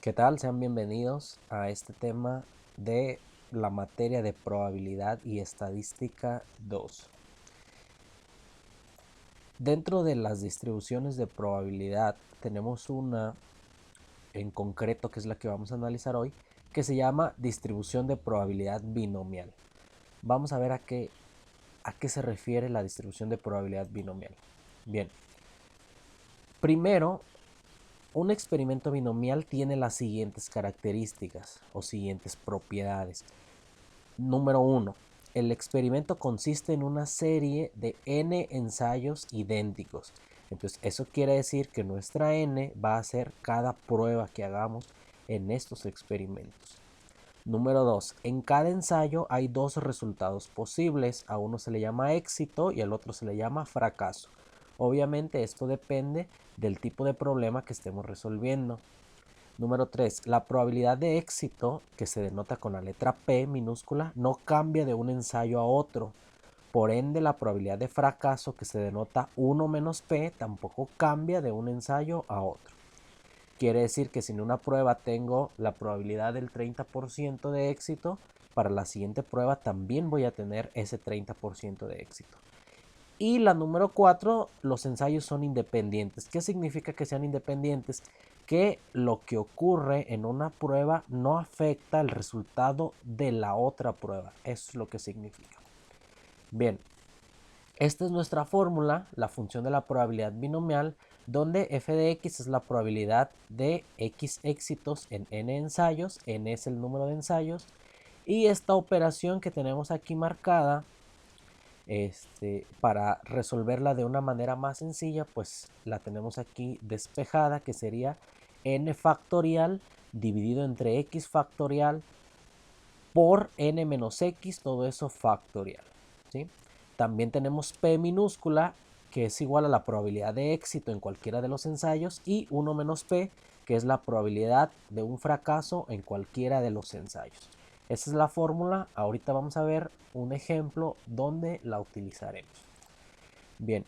¿Qué tal? Sean bienvenidos a este tema de la materia de probabilidad y estadística 2. Dentro de las distribuciones de probabilidad tenemos una en concreto que es la que vamos a analizar hoy, que se llama distribución de probabilidad binomial. Vamos a ver a qué se refiere la distribución de probabilidad binomial. Bien, primero, un experimento binomial tiene las siguientes características o siguientes propiedades. Número 1. El experimento consiste en una serie de n ensayos idénticos. Entonces, eso quiere decir que nuestra n va a ser cada prueba que hagamos en estos experimentos. Número 2. En cada ensayo hay dos resultados posibles. A uno se le llama éxito y al otro se le llama fracaso. Obviamente esto depende del tipo de problema que estemos resolviendo. Número 3. La probabilidad de éxito, que se denota con la letra P minúscula, no cambia de un ensayo a otro. Por ende, la probabilidad de fracaso, que se denota 1 menos P, tampoco cambia de un ensayo a otro. Quiere decir que si en una prueba tengo la probabilidad del 30% de éxito, para la siguiente prueba también voy a tener ese 30% de éxito. Y la número 4, los ensayos son independientes. ¿Qué significa que sean independientes? Que lo que ocurre en una prueba no afecta el resultado de la otra prueba. Eso es lo que significa. Bien, esta es nuestra fórmula, la función de la probabilidad binomial, donde f de x es la probabilidad de x éxitos en n ensayos, n es el número de ensayos, y esta operación que tenemos aquí marcada, para resolverla de una manera más sencilla, pues la tenemos aquí despejada, que sería n factorial dividido entre x factorial por n menos x, todo eso factorial, ¿sí? También tenemos p minúscula, que es igual a la probabilidad de éxito en cualquiera de los ensayos, y 1 menos p, que es la probabilidad de un fracaso en cualquiera de los ensayos. Esa es la fórmula. Ahorita vamos a ver un ejemplo donde la utilizaremos. Bien,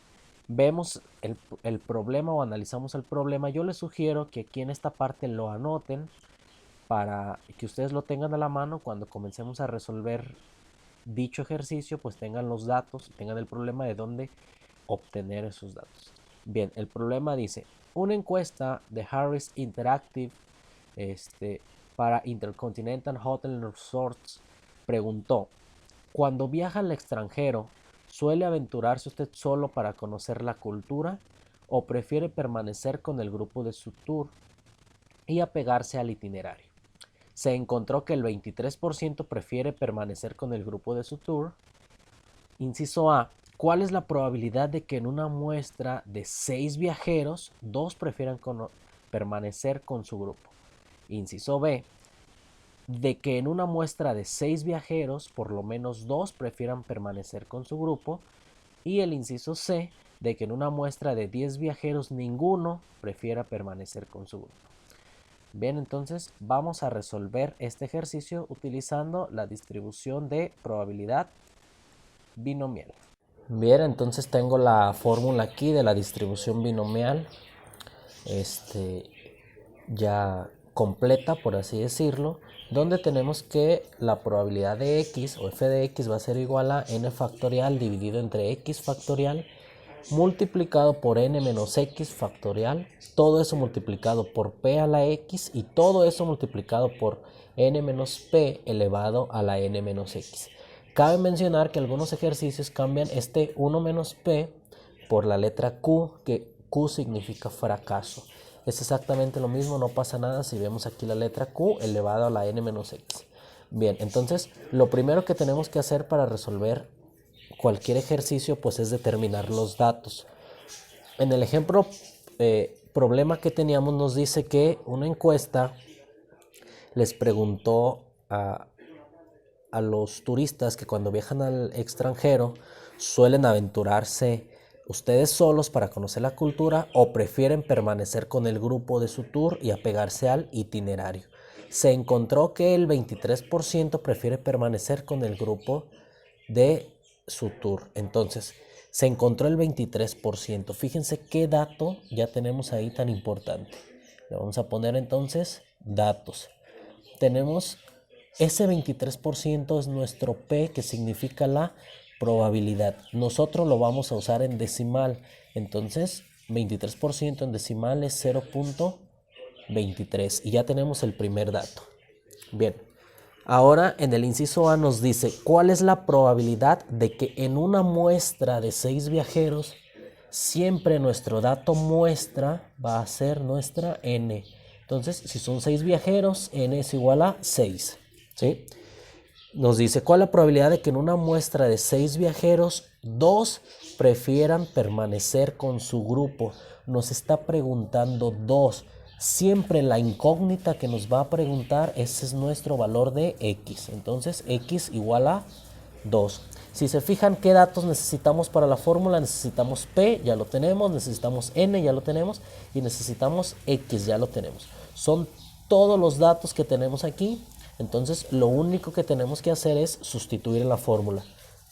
vemos el problema o analizamos el problema. Yo les sugiero que aquí en esta parte lo anoten para que ustedes lo tengan a la mano cuando comencemos a resolver dicho ejercicio, pues tengan los datos, tengan el problema de dónde obtener esos datos. Bien, el problema dice, una encuesta de Harris Interactive para Intercontinental Hotel Resorts preguntó, cuando viaja al extranjero, ¿suele aventurarse usted solo para conocer la cultura o prefiere permanecer con el grupo de su tour y apegarse al itinerario? Se encontró que el 23% prefiere permanecer con el grupo de su tour. Inciso A. ¿Cuál es la probabilidad de que en una muestra de 6 viajeros, 2 prefieran permanecer con su grupo? Inciso B. De que en una muestra de 6 viajeros, por lo menos 2 prefieran permanecer con su grupo. Y el inciso C. De que en una muestra de 10 viajeros, ninguno prefiera permanecer con su grupo. Bien, entonces vamos a resolver este ejercicio utilizando la distribución de probabilidad binomial. Bien, entonces tengo la fórmula aquí de la distribución binomial, ya completa, por así decirlo, donde tenemos que la probabilidad de x o f de x va a ser igual a n factorial dividido entre x factorial multiplicado por n menos x factorial, todo eso multiplicado por p a la x y todo eso multiplicado por n menos p elevado a la n menos x. Cabe mencionar que algunos ejercicios cambian este 1 menos p por la letra q, que q significa fracaso. Es exactamente lo mismo, no pasa nada si vemos aquí la letra q elevado a la n menos x. Bien, entonces lo primero que tenemos que hacer para resolver cualquier ejercicio pues es determinar los datos. En el ejemplo problema que teníamos nos dice que una encuesta les preguntó a los turistas que cuando viajan al extranjero suelen aventurarse ustedes solos para conocer la cultura o prefieren permanecer con el grupo de su tour y apegarse al itinerario. Se encontró que el 23% prefiere permanecer con el grupo de su tour. Entonces, se encontró el 23%. Fíjense qué dato ya tenemos ahí tan importante. Le vamos a poner entonces datos. Tenemos ese 23% es nuestro P, que significa la probabilidad. Nosotros lo vamos a usar en decimal. Entonces, 23% en decimal es 0.23. Y ya tenemos el primer dato. Bien. Ahora en el inciso A nos dice cuál es la probabilidad de que en una muestra de 6 viajeros siempre nuestro dato muestra va a ser nuestra n. Entonces, si son 6 viajeros, n es igual a 6. ¿Sí? Nos dice cuál es la probabilidad de que en una muestra de 6 viajeros, 2 prefieran permanecer con su grupo. Nos está preguntando 2. Siempre la incógnita que nos va a preguntar, ese es nuestro valor de x. Entonces, x igual a 2. Si se fijan qué datos necesitamos para la fórmula, necesitamos P, ya lo tenemos, necesitamos N, ya lo tenemos, y necesitamos X, ya lo tenemos. Son todos los datos que tenemos aquí. Entonces, lo único que tenemos que hacer es sustituir en la fórmula.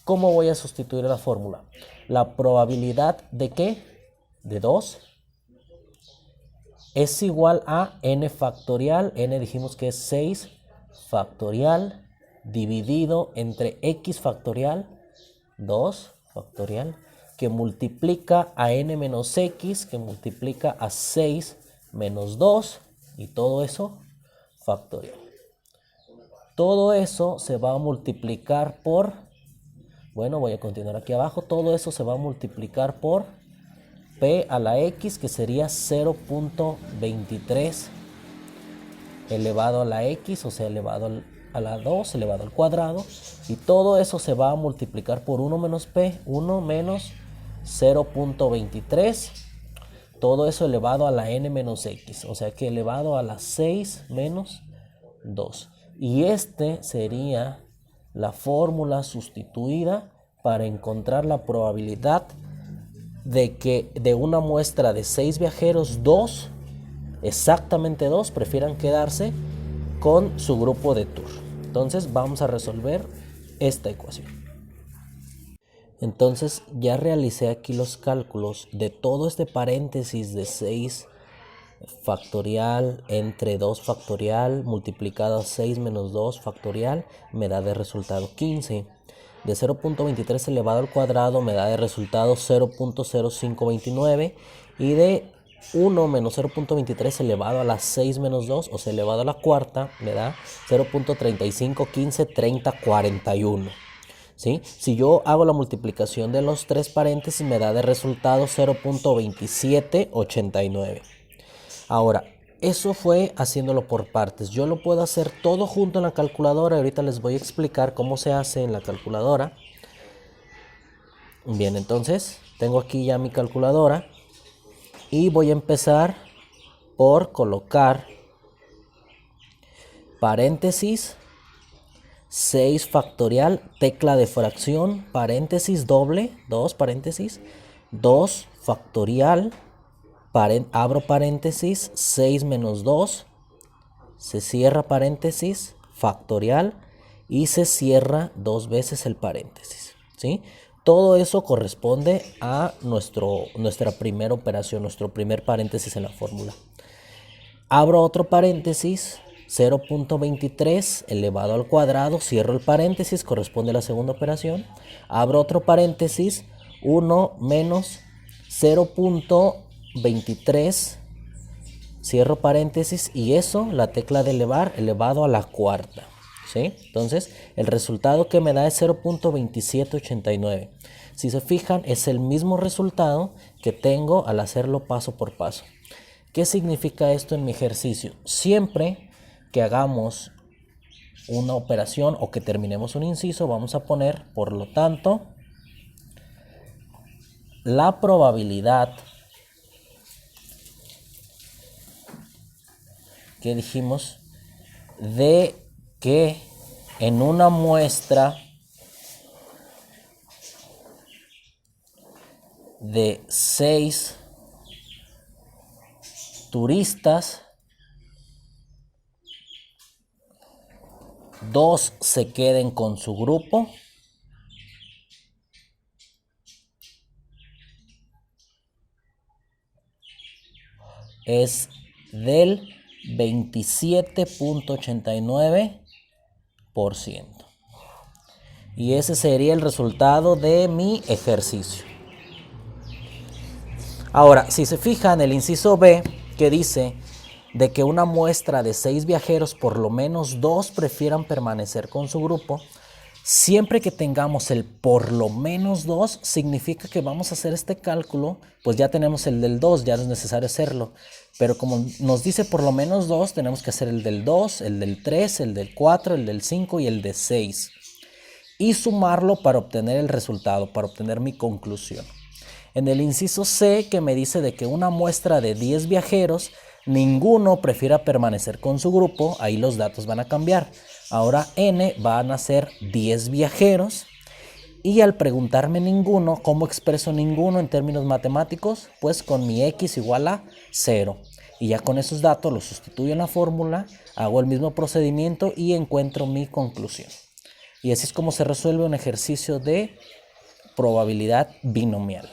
¿Cómo voy a sustituir en la fórmula? La probabilidad de ¿qué? De 2 es igual a n factorial. N dijimos que es 6 factorial dividido entre x factorial, 2 factorial, que multiplica a n menos x, que multiplica a 6 menos 2, y todo eso factorial. Todo eso se va a multiplicar por, bueno, voy a continuar aquí abajo, todo eso se va a multiplicar por p a la x, que sería 0.23 elevado a la x, o sea, elevado a la 2, elevado al cuadrado, y todo eso se va a multiplicar por 1 menos p, 1 menos 0.23, todo eso elevado a la n menos x, o sea que elevado a la 6 menos 2. Y este sería la fórmula sustituida para encontrar la probabilidad de que de una muestra de 6 viajeros, 2, exactamente 2, prefieran quedarse con su grupo de tour. Entonces vamos a resolver esta ecuación. Entonces ya realicé aquí los cálculos de todo este paréntesis de 6 factorial entre 2 factorial multiplicado a 6 menos 2 factorial me da de resultado 15. De 0.23 elevado al cuadrado me da de resultado 0.0529, y de 1 menos 0.23 elevado a la 6 menos 2, o sea, elevado a la cuarta, me da 0.35153041. ¿Sí? Si yo hago la multiplicación de los tres paréntesis, me da de resultado 0.2789. Ahora, eso fue haciéndolo por partes. Yo lo puedo hacer todo junto en la calculadora. Ahorita les voy a explicar cómo se hace en la calculadora. Bien, entonces tengo aquí ya mi calculadora y voy a empezar por colocar paréntesis 6 factorial, tecla de fracción, paréntesis doble, 2 paréntesis, 2 factorial, abro paréntesis, 6 menos 2, se cierra paréntesis, factorial, y se cierra 2 veces el paréntesis, ¿sí? Todo eso corresponde a nuestra primera operación, nuestro primer paréntesis en la fórmula. Abro otro paréntesis, 0.23 elevado al cuadrado, cierro el paréntesis, corresponde a la segunda operación. Abro otro paréntesis, 1 menos 0.23, cierro paréntesis, y eso, la tecla de elevar, elevado a la cuarta, ¿sí? Entonces, el resultado que me da es 0.2789. Si se fijan, es el mismo resultado que tengo al hacerlo paso por paso. ¿Qué significa esto en mi ejercicio? Siempre que hagamos una operación o que terminemos un inciso, vamos a poner, por lo tanto, la probabilidad que dijimos de que en una muestra de 6 turistas, 2 se queden con su grupo es del 27.89%. Y ese sería el resultado de mi ejercicio. Ahora, si se fijan, el inciso B, que dice de que una muestra de 6 viajeros, por lo menos 2 prefieran permanecer con su grupo, siempre que tengamos el por lo menos 2, significa que vamos a hacer este cálculo, pues ya tenemos el del 2, ya no es necesario hacerlo. Pero como nos dice por lo menos 2, tenemos que hacer el del 2, el del 3, el del 4, el del 5 y el de 6. Y sumarlo para obtener el resultado, para obtener mi conclusión. En el inciso C, que me dice de que una muestra de 10 viajeros, ninguno prefiera permanecer con su grupo, ahí los datos van a cambiar. Ahora N van a ser 10 viajeros y al preguntarme ninguno, ¿cómo expreso ninguno en términos matemáticos? Pues con mi X igual a 0. Y ya con esos datos los sustituyo en la fórmula, hago el mismo procedimiento y encuentro mi conclusión. Y así es como se resuelve un ejercicio de probabilidad binomial.